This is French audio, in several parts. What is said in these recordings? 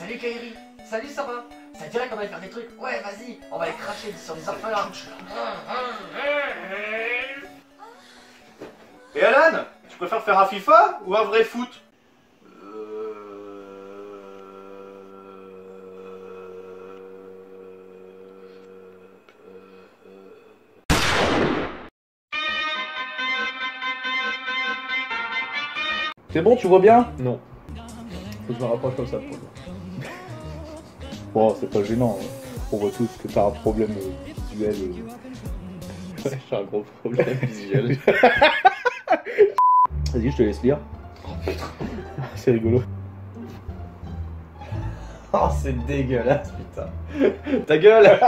Salut Kairi. Salut, ça va? Ça dirait qu'on allait faire des trucs? Ouais, vas-y, on va aller cracher sur les orphelins. Et Alan, tu préfères faire un FIFA ou un vrai foot? C'est bon, tu vois bien? Non. Faut que je me rapproche comme ça pour toi. Bon, c'est pas gênant. Hein. On voit tous que t'as un problème visuel. Ouais, j'ai un gros problème visuel. Vas-y, je te laisse lire. C'est rigolo. Oh, c'est dégueulasse, putain. Ta gueule.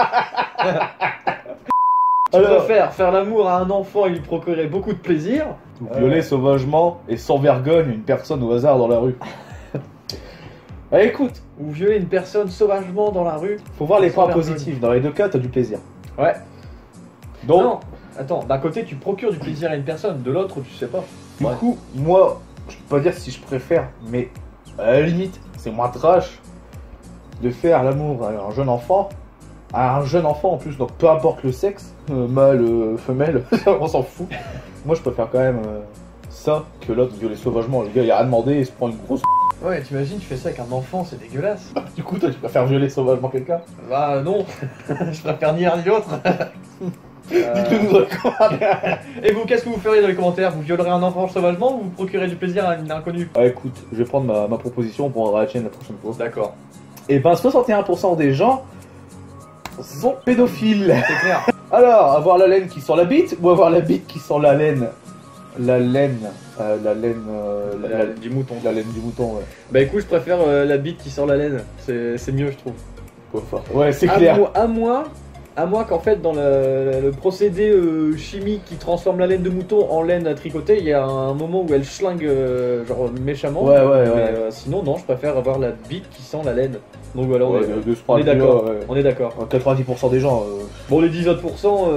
Tu préfères faire l'amour à un enfant et lui procurer beaucoup de plaisir, Ou violer sauvagement et sans vergogne une personne au hasard dans la rue. Bah écoute, ou violer une personne sauvagement dans la rue. faut voir les Sans points vergogne. positifs. Dans les deux cas, t'as du plaisir. Ouais. Donc, Non, attends, d'un côté tu procures du plaisir à une personne, de l'autre tu sais pas. du Ouais. coup, moi, je peux pas dire si je préfère, mais à la limite, c'est moins trash de faire l'amour à un jeune enfant. À un jeune enfant en plus, donc peu importe le sexe, mâle, femelle, on s'en fout. Moi je préfère quand même ça que l'autre violer sauvagement. Le gars il a rien demandé, il se prend une grosse. Ouais, t'imagines, tu fais ça avec un enfant, c'est dégueulasse. Du coup, toi tu préfères violer sauvagement quelqu'un? Bah non, je préfère ni l'un ni l'autre. Dites-le nous dans les commentaires. Et vous, qu'est-ce que vous feriez dans les commentaires? Vous violerez un enfant sauvagement ou vous procurez du plaisir à une inconnue? Ah écoute, je vais prendre ma proposition pour la tienne la prochaine fois. D'accord, Et ben 61% des gens sont pédophiles. c'est clair. Alors, avoir la laine qui sent la bite ou avoir la bite qui sent la laine? La laine, la laine, La laine du mouton. la laine du mouton, ouais. Bah écoute, je préfère la bite qui sort la laine, c'est mieux je trouve. Ouais, c'est clair. À moins qu'en fait dans le procédé chimique qui transforme la laine de mouton en laine à tricoter, il y a un moment où elle schlingue genre méchamment. Ouais, ouais, Mais, ouais. sinon non, je préfère avoir la bite qui sent la laine. Donc voilà, Ouais, de ce point on est de vue-là, d'accord. ouais. On est d'accord. 90% des gens. Bon, les 10 autres pourcents,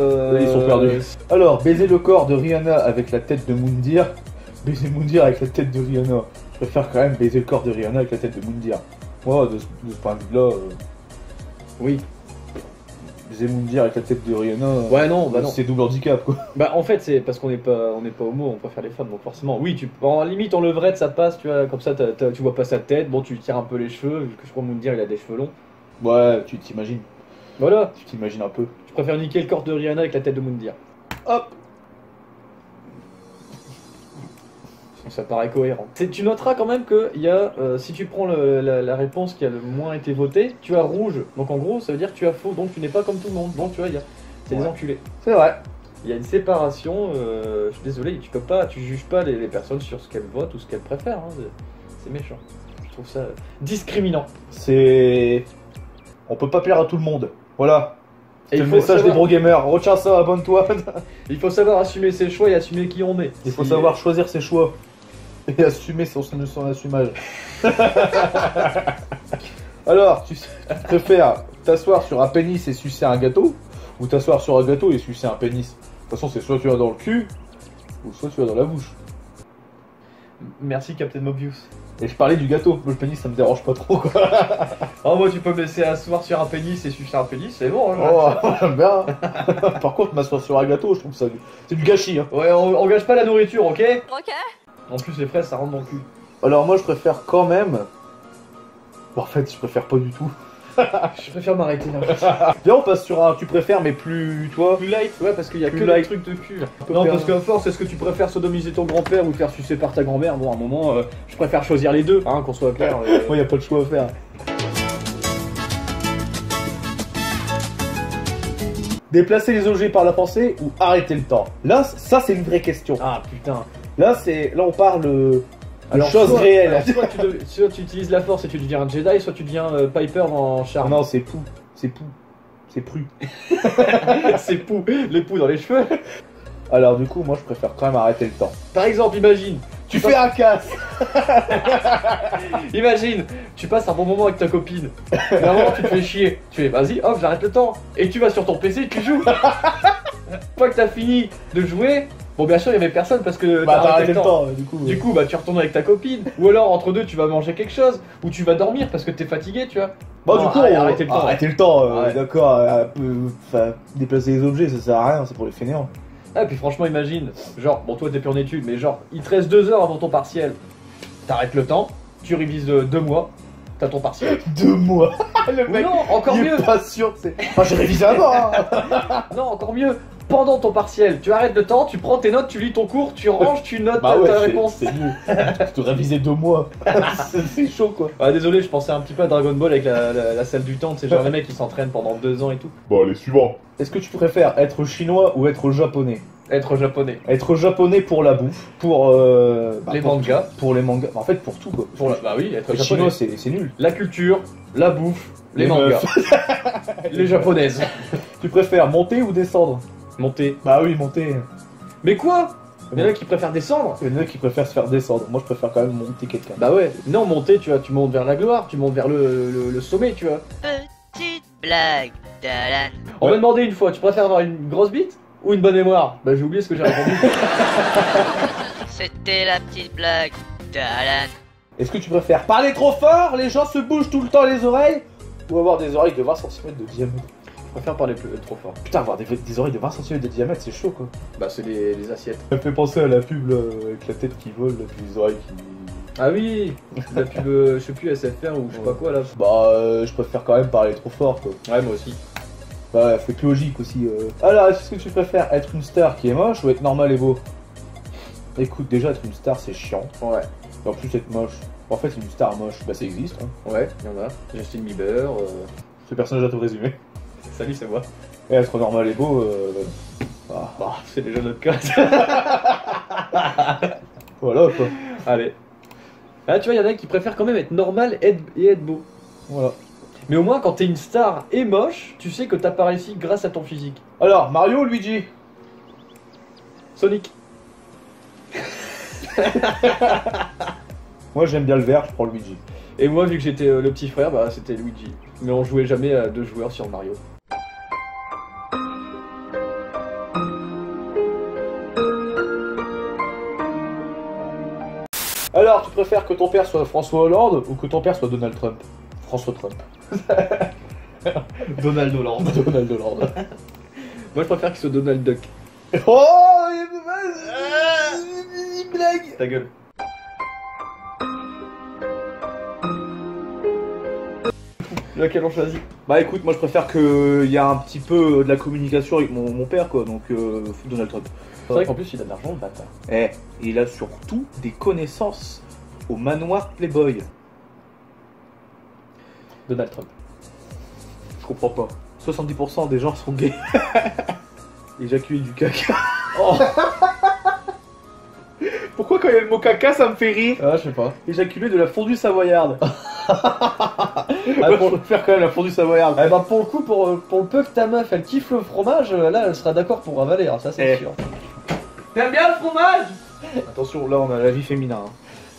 Ils sont perdus. Alors, baiser le corps de Rihanna avec la tête de Moundir, baiser Moundir avec la tête de Rihanna. Je préfère quand même baiser le corps de Rihanna avec la tête de Moundir. Moi, de ce point de vue-là, Oui. baiser Moundir avec la tête de Rihanna, Ouais, non, bah non. c'est double handicap, quoi. Bah en fait c'est parce qu'on n'est pas homo, on préfère les femmes, donc forcément oui, en limite en levrette ça passe, tu vois, comme ça tu vois pas sa tête, bon tu tires un peu les cheveux, vu que je crois Moundir il a des cheveux longs. Ouais, tu t'imagines. Voilà, Tu t'imagines un peu. je préfère niquer le corps de Rihanna avec la tête de Moundir. Hop. Ça paraît cohérent. Tu noteras quand même que il y a, si tu prends la réponse qui a le moins été votée, tu as rouge, donc en gros ça veut dire que tu as faux, donc tu n'es pas comme tout le monde, donc tu vois, c'est des Ouais. enculés. C'est vrai. Il y a une séparation, je suis désolé, tu juges pas les personnes sur ce qu'elles votent ou ce qu'elles préfèrent, hein, c'est méchant. Je trouve ça discriminant. C'est. On peut pas plaire à tout le monde. Voilà. Et C'est il le faut message des savoir- bro gamers. Retiens ça, abonne-toi. Il faut savoir assumer ses choix et assumer qui on est. Il faut Si- savoir choisir ses choix. Et assumer son assumage. Alors, tu préfères t'asseoir sur un pénis et sucer un gâteau, ou t'asseoir sur un gâteau et sucer un pénis? De toute façon, c'est soit tu vas dans le cul, ou soit tu vas dans la bouche. Merci Captain Mobius. Et je parlais du gâteau, le pénis ça me dérange pas trop, quoi. Oh moi tu peux me laisser asseoir sur un pénis et sucer un pénis, c'est bon. Hein, Oh, j'aime bien. Par contre, m'asseoir sur un gâteau, je trouve ça c'est du gâchis. Hein. Ouais, on gâche pas la nourriture, ok? Ok. En plus les fraises ça rentre dans le cul. Alors moi, je préfère quand même. Bon, en fait, je préfère pas du tout. Je préfère m'arrêter là. Viens, on passe sur un tu préfères, mais plus, toi. Plus light, ouais, parce qu'il y a Plus que light. des trucs de cul. peu Non, perdu. parce qu'à force, est-ce que tu préfères sodomiser ton grand-père ou te faire sucer par ta grand-mère? Bon, à un moment, je préfère choisir les deux, hein, qu'on soit clair. Moi, y a pas de choix à faire. Déplacer les objets par la pensée ou arrêter le temps? Là, ça, c'est une vraie question. Ah putain. Là, on parle de choses soit- réelles. alors, soit tu utilises la force et tu deviens un Jedi, soit tu deviens Piper dans Charme. Non, c'est pou. C'est pou. C'est pru. C'est pou, les poux dans les cheveux. Alors, du coup, moi, je préfère quand même arrêter le temps. Par exemple, imagine, Tu fais un casse. tu passes un bon moment avec ta copine. Mais à un moment, tu te fais chier. Tu fais, vas-y, hop, j'arrête le temps. Et tu vas sur ton PC et tu joues. Une fois que t'as fini de jouer, Bon, bien sûr, il y avait personne parce que Bah, t'as t'as arrêté arrêté le temps, du coup. Du coup, bah tu retournes avec ta copine. Ou alors, entre deux, tu vas manger quelque chose. Ou tu vas dormir parce que t'es fatigué, tu vois. Bon, Non, du coup, arrêtez le temps. arrêtez le temps, Ouais. d'accord. Enfin, déplacer les objets, ça sert à rien, c'est pour les fainéants. Ah, et puis franchement, imagine, genre, bon, toi t'es plus en études, mais genre, il te reste 2 heures avant ton partiel. T'arrêtes le temps, tu révises 2 mois, t'as ton partiel. 2 mois. Le Ou mec, non, encore il mieux. est pas sûr, c'est. Enfin, j'ai révisé avant. Hein. Non, encore mieux. Pendant ton partiel, tu arrêtes le temps, tu prends tes notes, tu lis ton cours, tu ranges, tu notes Bah ta ouais, réponse. c'est nul. Tu dois réviser 2 mois. C'est chaud, quoi. Ah, désolé, je pensais un petit peu à Dragon Ball avec la salle du temps, c'est genre les mecs qui s'entraînent pendant 2 ans et tout. Bon, allez, suivant. Est-ce que tu préfères être chinois ou être japonais? Être japonais. Être japonais pour la bouffe, pour Les pour mangas. tout. Pour les mangas, en fait pour tout quoi. Bah oui, être Les japonais. chinois c'est nul. La culture, la bouffe, les Les mangas. Les japonaises. Tu préfères monter ou descendre? Monter. Bah oui, monter. Mais quoi? Il y en a qui préfèrent descendre. Il y en a qui préfèrent se faire descendre. Moi je préfère quand même monter quelqu'un. Bah ouais. Non, monter, tu vois, tu montes vers la gloire, tu montes vers le sommet, tu vois. Petite blague. Talan. On m'a demandé une fois, tu préfères avoir une grosse bite ou une bonne mémoire? Bah j'ai oublié ce que j'ai répondu. C'était la petite blague. Talan. Est-ce que tu préfères parler trop fort, les gens se bougent tout le temps les oreilles, ou avoir des oreilles de 20 cm de diamètre? Je préfère parler trop fort. Putain, avoir des oreilles de 20 cm de diamètre, c'est chaud quoi. Bah c'est les assiettes. Ça me fait penser à la pub là, avec la tête qui vole, là, puis les oreilles qui. Ah oui, la pub, je sais plus, SFR ou je sais pas quoi là. Bah, je préfère quand même parler trop fort quoi. Ouais, moi aussi. Bah, ouais, fait logique aussi. Alors, est-ce que tu préfères être une star qui est moche ou être normal et beau? Écoute, déjà, être une star c'est chiant. Ouais. Et en plus, être moche. En fait, une star moche, bah ça existe. Hein. Ouais, il y en a. Justin Bieber. Ce personnage a tout résumé. Salut, c'est moi. Et être normal et beau, ah, Bah, c'est déjà notre cas. voilà quoi. Allez. Ah, tu vois, il y en a qui préfèrent quand même être normal et être beau. Voilà. Mais au moins, quand t'es une star et moche, tu sais que t'as pas réussi grâce à ton physique. Alors, Mario ou Luigi? Sonic. Moi, j'aime bien le vert, je prends Luigi. Et moi, vu que j'étais le petit frère, bah c'était Luigi. Mais on jouait jamais à 2 joueurs sur Mario. Alors, tu préfères que ton père soit François Hollande ou que ton père soit Donald Trump? François Trump. Donald Hollande. Donald Hollande. Moi, je préfère qu'il soit Donald Duck. Oh, il y a une blague. Ta gueule. Lequel on choisit? Bah écoute, moi je préfère qu'il y a un petit peu de la communication avec mon père quoi, donc Donald Trump. C'est vrai qu'en plus, il a de l'argent, le bâtard. Eh, il a surtout des connaissances au manoir Playboy. Donald Trump. Je comprends pas. 70% des gens sont gays. Éjaculer du caca. Oh. Pourquoi quand il y a le mot caca ça me fait rire? Ah, je sais pas. Éjaculer de la fondue savoyarde. Moi, je préfère quand même la fondue savoyarde. Eh ben pour le coup, pour le peu que ta meuf elle kiffe le fromage, là elle sera d'accord pour avaler, hein, ça c'est Eh. sûr. T'aimes bien le fromage? Attention, là on a la vie féminin. Hein.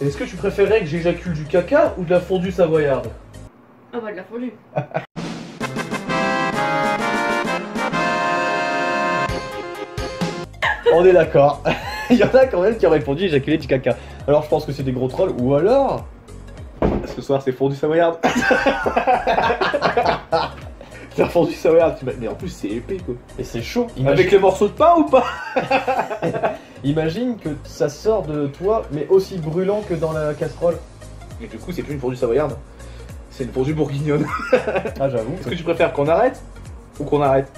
Est-ce que tu préférais que j'éjacule du caca ou de la fondue savoyarde? Ah bah de la fondue. On est d'accord. Il y en a quand même qui ont répondu éjaculer du caca. Alors je pense que c'est des gros trolls, ou alors... Ce soir c'est fondue savoyarde. La fondue savoyarde, mais en plus c'est épais quoi. Et c'est chaud. Avec les morceaux de pain ou pas? Imagine que ça sort de toi, mais aussi brûlant que dans la casserole. Et du coup c'est plus une fondue savoyarde, c'est une fondue bourguignonne. Ah j'avoue. Est-ce que tu préfères qu'on arrête ou qu'on arrête?